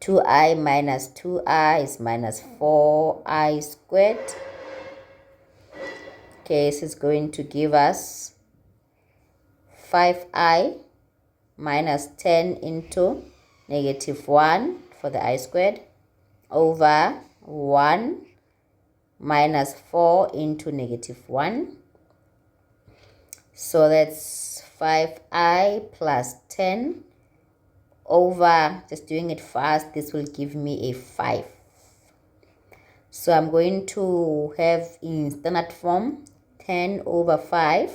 2i minus 2i is minus 4i squared. Okay, this is going to give us 5i minus 10 into negative 1 for the I squared over 1 minus 4 into negative 1. So that's 5i plus 10 over, just doing it fast, this will give me a 5. So I'm going to have in standard form 10 over 5.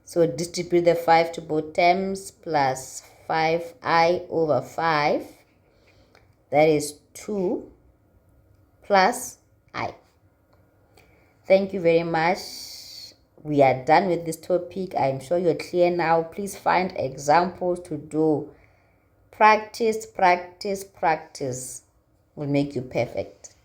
So distribute the 5 to both terms, plus 5i over 5. That is 2 plus I. Thank you very much. We are done with this topic. I'm sure you're clear now. Please find examples to do. Practice, practice, practice will make you perfect.